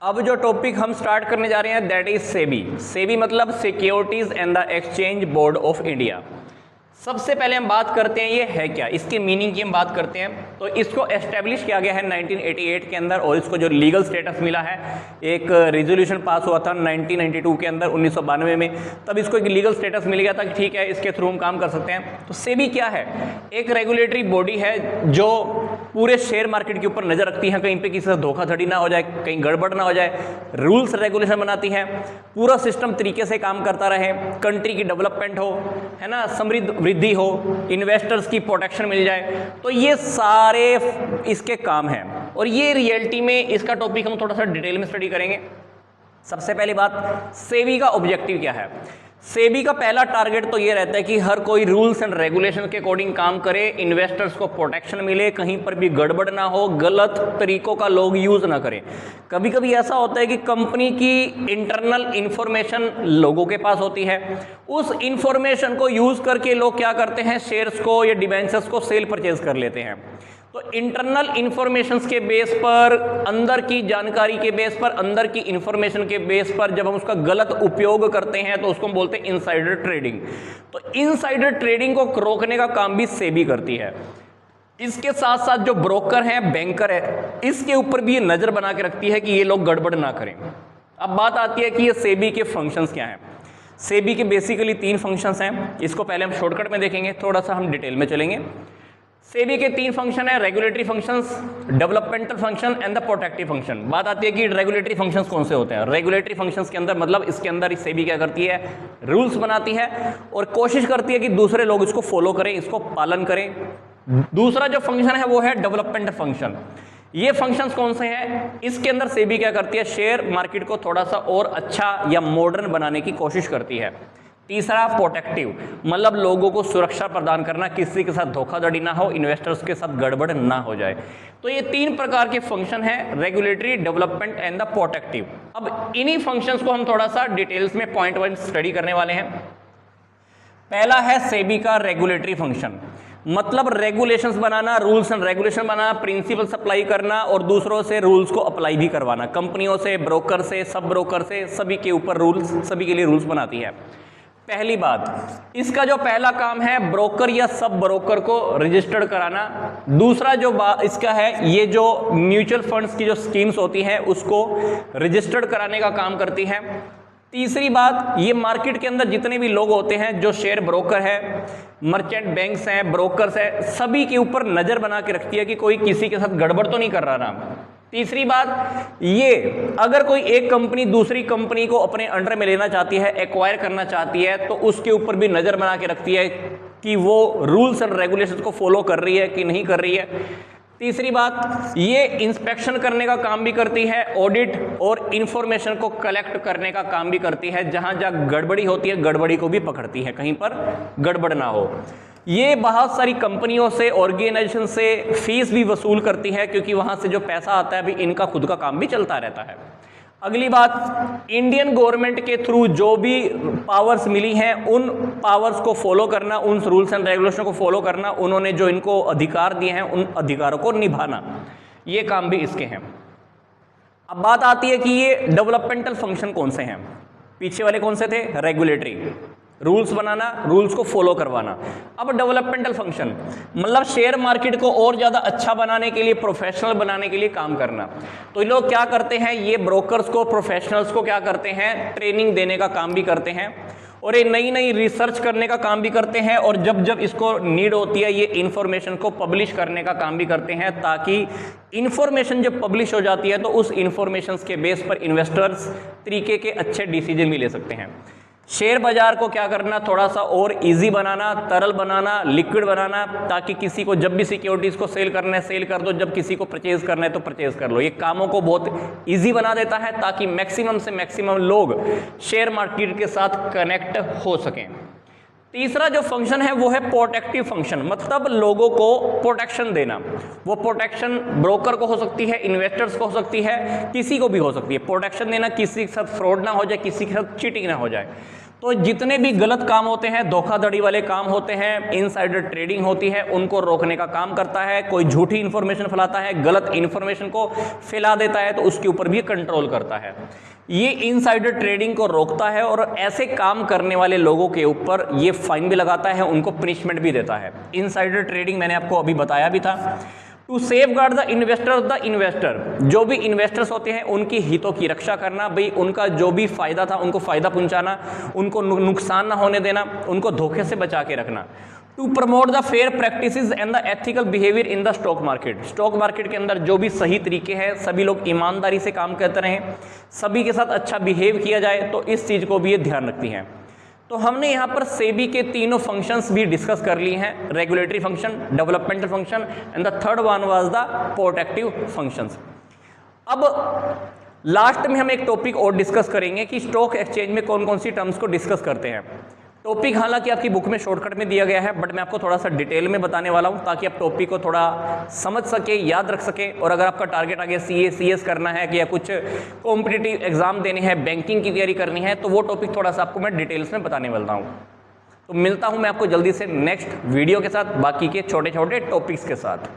अब जो टॉपिक हम स्टार्ट करने जा रहे हैं दैट इज सेबी। सेबी मतलब securities and the exchange board of India. सबसे पहले हम बात करते हैं ये है क्या, इसके मीनिंग की हम बात करते हैं। तो इसको एस्टेब्लिश किया गया है 1988 के अंदर और इसको जो लीगल स्टेटस मिला है, एक रेजोल्यूशन पास हुआ था 1992 के अंदर 1992 में, तब इसको एक लीगल स्टेटस मिल गया था कि ठीक है इसके थ्रू हम काम कर सकते हैं। तो सेबी क्या है? एक रेगुलेटरी बॉडी है जो पूरे शेयर मार्केट के ऊपर नजर रखती है, कहीं पे किसी से धोखाधड़ी ना हो जाए, कहीं गड़बड़ ना हो जाए, रूल्स रेगुलेशन बनाती है, पूरा सिस्टम तरीके से काम करता रहे, कंट्री की डेवलपमेंट हो, है ना, समृद्ध वृद्धि हो, इन्वेस्टर्स की प्रोटेक्शन मिल जाए। तो ये सारे इसके काम हैं और ये रियलिटी में इसका टॉपिक हम थोड़ा सा डिटेल में स्टडी करेंगे। सबसे पहली बात, सेबी का ऑब्जेक्टिव क्या है? सेबी का पहला टारगेट तो ये रहता है कि हर कोई रूल्स एंड रेगुलेशन के अकॉर्डिंग काम करे, इन्वेस्टर्स को प्रोटेक्शन मिले, कहीं पर भी गड़बड़ ना हो, गलत तरीकों का लोग यूज ना करें। कभी कभी ऐसा होता है कि कंपनी की इंटरनल इंफॉर्मेशन लोगों के पास होती है, उस इंफॉर्मेशन को यूज करके लोग क्या करते हैं, शेयर्स को या डिबेंचर्स को सेल परचेज कर लेते हैं। तो इंटरनल इंफॉर्मेशंस के बेस पर, अंदर की जानकारी के बेस पर, अंदर की इंफॉर्मेशन के बेस पर जब हम उसका गलत उपयोग करते हैं तो उसको हम बोलते हैं इनसाइडर ट्रेडिंग। तो इनसाइडर ट्रेडिंग को रोकने का काम भी सेबी करती है। इसके साथ साथ जो ब्रोकर है, बैंकर है, इसके ऊपर भी ये नजर बना के रखती है कि ये लोग गड़बड़ ना करें। अब बात आती है कि ये सेबी के फंक्शंस क्या हैं। सेबी के बेसिकली 3 फंक्शंस हैं। इसको पहले हम शॉर्टकट में देखेंगे, थोड़ा सा हम डिटेल में चलेंगे। सेबी के 3 फंक्शन है, regulatory functions, developmental function and the protective function. बात आती है कि रेगुलेटरी फंक्शंस कौन से होते हैं। रेगुलेटरी फंक्शंस के अंदर मतलब इसके अंदर सेबी क्या करती है, रूल्स बनाती है और कोशिश करती है कि दूसरे लोग इसको फॉलो करें, इसको पालन करें। दूसरा जो फंक्शन है वो है डेवलपमेंटल फंक्शन। ये फंक्शंस कौन से हैं? इसके अंदर सेबी क्या करती है, शेयर मार्केट को थोड़ा सा और अच्छा या मॉडर्न बनाने की कोशिश करती है। तीसरा प्रोटेक्टिव, मतलब लोगों को सुरक्षा प्रदान करना, किसी के साथ धोखाधड़ी ना हो, इन्वेस्टर्स के साथ गड़बड़ ना हो जाए। तो ये 3 प्रकार के फंक्शन हैं, regulatory, development and the protective. अब इन्हीं फंक्शंस को हम थोड़ा सा डिटेल्स में पॉइंट वाइज स्टडी करने वाले हैं। पहला है सेबी का रेगुलेटरी फंक्शन, मतलब regulations banana, rules and regulation banana, principles apply करना और दूसरों से रूल्स को अप्लाई भी करवाना, कंपनियों से, ब्रोकर से, सब ब्रोकर से, सभी के ऊपर रूल्स, सभी के लिए रूल्स बनाती है। पहली बात, इसका जो पहला काम है ब्रोकर या सब ब्रोकर को रजिस्टर्ड कराना। दूसरा जो इसका है, ये जो म्यूचुअल फंड्स की जो स्कीम्स होती हैं उसको रजिस्टर्ड कराने का काम करती है। तीसरी बात, ये मार्केट के अंदर जितने भी लोग होते हैं, जो शेयर ब्रोकर है, मर्चेंट बैंक्स हैं, ब्रोकर्स हैं, सभी के ऊपर नजर बना के रखती है कि कोई किसी के साथ गड़बड़ तो नहीं कर रहा ना। तीसरी बात, ये अगर कोई एक कंपनी दूसरी कंपनी को अपने अंडर में लेना चाहती है, एक्वायर करना चाहती है, तो उसके ऊपर भी नजर बना के रखती है कि वो रूल्स एंड रेगुलेशंस को फॉलो कर रही है कि नहीं कर रही है। तीसरी बात, ये इंस्पेक्शन करने का काम भी करती है, ऑडिट और इंफॉर्मेशन को कलेक्ट करने का काम भी करती है। जहां जहां गड़बड़ी होती है, गड़बड़ी को भी पकड़ती है, कहीं पर गड़बड़ ना हो। ये बहुत सारी कंपनियों से, ऑर्गेनाइजेशन से फीस भी वसूल करती है, क्योंकि वहां से जो पैसा आता है भी इनका खुद का काम भी चलता रहता है। अगली बात, इंडियन गवर्नमेंट के थ्रू जो भी पावर्स मिली हैं उन पावर्स को फॉलो करना, उन रूल्स एंड रेगुलेशन को फॉलो करना, उन्होंने जो इनको अधिकार दिए हैं उन अधिकारों को निभाना, ये काम भी इसके हैं। अब बात आती है कि ये डेवलपमेंटल फंक्शन कौन से हैं। पीछे वाले कौन से थे? रेगुलेटरी, रूल्स बनाना, रूल्स को फॉलो करवाना। अब डेवलपमेंटल फंक्शन मतलब शेयर मार्केट को और ज्यादा अच्छा बनाने के लिए, प्रोफेशनल बनाने के लिए काम करना। तो ये लोग क्या करते हैं, ये ब्रोकर्स को, प्रोफेशनल्स को क्या करते हैं, ट्रेनिंग देने का काम भी करते हैं और ये नई नई रिसर्च करने का काम भी करते हैं और जब जब इसको नीड होती है ये इंफॉर्मेशन को पब्लिश करने का काम भी करते हैं, ताकि इंफॉर्मेशन जब पब्लिश हो जाती है तो उस इंफॉर्मेशन के बेस पर इन्वेस्टर्स तरीके के अच्छे डिसीजन भी ले सकते हैं। शेयर बाजार को क्या करना, थोड़ा सा और इजी बनाना, तरल बनाना, लिक्विड बनाना, ताकि किसी को जब भी सिक्योरिटीज को सेल करना है सेल कर दो, जब किसी को परचेज करना है तो परचेज कर लो। ये कामों को बहुत इजी बना देता है ताकि मैक्सिमम से मैक्सिमम लोग शेयर मार्केट के साथ कनेक्ट हो सकें। तीसरा जो फंक्शन है वो है प्रोटेक्टिव फंक्शन, मतलब लोगों को प्रोटेक्शन देना। वो प्रोटेक्शन ब्रोकर को हो सकती है, इन्वेस्टर्स को हो सकती है, किसी को भी हो सकती है। प्रोटेक्शन देना, किसी के साथ फ्रॉड ना हो जाए, किसी के साथ चीटिंग ना हो जाए। तो जितने भी गलत काम होते हैं, धोखाधड़ी वाले काम होते हैं, इनसाइडर ट्रेडिंग होती है, उनको रोकने का काम करता है। कोई झूठी इंफॉर्मेशन फैलाता है, गलत इंफॉर्मेशन को फैला देता है, तो उसके ऊपर भी कंट्रोल करता है। ये इनसाइडर ट्रेडिंग को रोकता है और ऐसे काम करने वाले लोगों के ऊपर ये फाइन भी लगाता है, उनको पनिशमेंट भी देता है। इनसाइडर ट्रेडिंग मैंने आपको अभी बताया भी था। टू सेफगार्ड द इन्वेस्टर, जो भी इन्वेस्टर्स होते हैं उनकी हितों की रक्षा करना, भाई उनका जो भी फायदा था उनको फायदा पहुंचाना, उनको नुकसान ना होने देना, उनको धोखे से बचा के रखना। To promote the fair practices and the ethical behaviour in the stock market, stock market के अंदर जो भी सही तरीके हैं, सभी लोग ईमानदारी से काम करते रहें, सभी के साथ अच्छा बिहेव किया जाए, तो इस चीज़ को भी ये ध्यान रखती हैं। तो हमने यहाँ पर सेबी के तीनों फंक्शंस भी डिस्कस कर लिए हैं, regulatory function, developmental function and the third one was the protective functions. अब लास्ट में हम एक टॉपिक और डिस्कस करेंगे कि स्टॉक एक्सचेंज में कौन कौन सी टर्म्स को डिस्कस करते हैं। टॉपिक हालांकि आपकी बुक में शॉर्टकट में दिया गया है, बट मैं आपको थोड़ा सा डिटेल में बताने वाला हूं ताकि आप टॉपिक को थोड़ा समझ सके, याद रख सके। और अगर आपका टारगेट आगे CA CS करना है कि या कुछ कॉम्पिटिटिव एग्जाम देने हैं, बैंकिंग की तैयारी करनी है, तो वो टॉपिक थोड़ा सा आपको मैं डिटेल्स में बताने वाला हूँ। तो मिलता हूँ मैं आपको जल्दी से नेक्स्ट वीडियो के साथ, बाकी के छोटे छोटे टॉपिक्स के साथ।